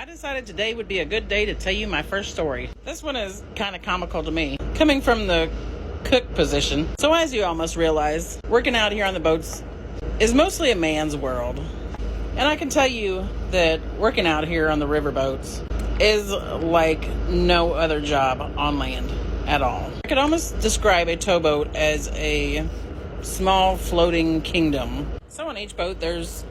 decided today would be a good day to tell you my first story. This one is kind of comical to me, coming from the cook position. So as you almost realize, working out here on the boats is mostly a man's world. And I can tell you that working out here on the riverboats is like no other job on land at all. I could almost describe a towboat as a small floating kingdom. So on each boat there's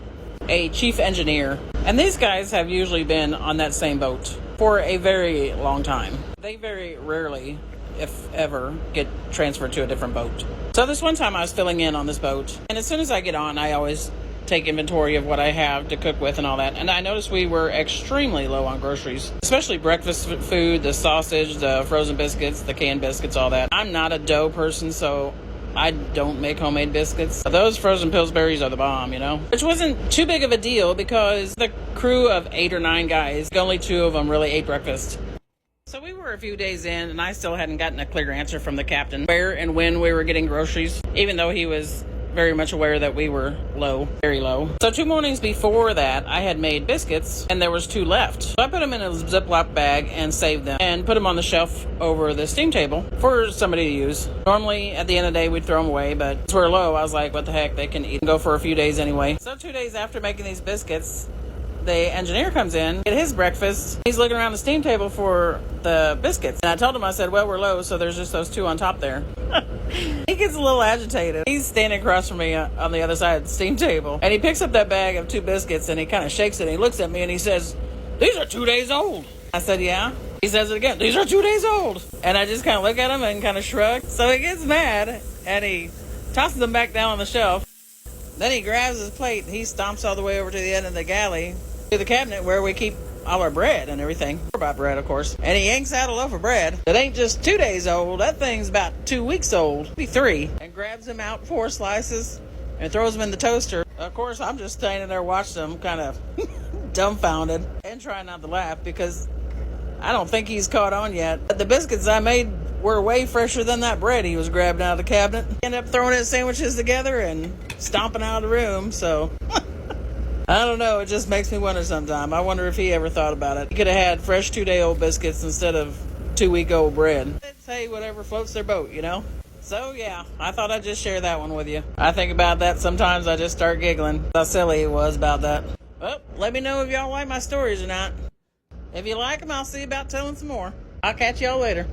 a chief engineer, and these guys have usually been on that same boat for a very long time. They very rarely, if ever, get transferred to a different boat. So this one time I was filling in on this boat, and as soon as I get on, I always take inventory of what I have to cook with and all that. And I noticed we were extremely low on groceries, especially breakfast food, the sausage, the frozen biscuits, the canned biscuits, all that. I'm not a dough person, so I don't make homemade biscuits. Those frozen Pillsbury's are the bomb, Which wasn't too big of a deal because the crew of 8 or 9 guys, only 2 of them really ate breakfast. So we were a few days in, and I still hadn't gotten a clear answer from the captain where and when we were getting groceries, even though he was very much aware that we were low, very low. So 2 mornings before that, I had made biscuits, and there was 2 left. So I put them in a Ziploc bag and saved them, and put them on the shelf over the steam table for somebody to use. Normally, at the end of the day, we'd throw them away, but since we're low, I was like, what the heck, they can eat and go for a few days anyway. So 2 days after making these biscuits, the engineer comes in, get his breakfast. He's looking around the steam table for the biscuits. And I told him, I said, well, we're low, so there's just those 2 on top there. He gets a little agitated. He's standing across from me on the other side of the steam table. And he picks up that bag of 2 biscuits and he kind of shakes it. And he looks at me and he says, these are 2 days old. I said, yeah. He says it again, these are 2 days old. And I just kind of look at him and kind of shrug. So he gets mad and he tosses them back down on the shelf. Then he grabs his plate and he stomps all the way over to the end of the galley to the cabinet where we keep all our bread and everything. About bread, of course. And he yanks out a loaf of bread that ain't just 2 days old. That thing's about 2 weeks old. Maybe 3. And grabs him out 4 slices and throws them in the toaster. Of course, I'm just standing there watching him kind of dumbfounded and trying not to laugh because I don't think he's caught on yet. But the biscuits I made were way fresher than that bread he was grabbing out of the cabinet. He ended up throwing his sandwiches together and stomping out of the room, so I don't know, it just makes me wonder sometime. I wonder if he ever thought about it. He could have had fresh 2-day-old biscuits instead of 2-week-old bread. It's, hey, whatever floats their boat, So, yeah, I thought I'd just share that one with you. I think about that sometimes. I just start giggling. How silly it was about that. Well, let me know if y'all like my stories or not. If you like them, I'll see about telling some more. I'll catch y'all later.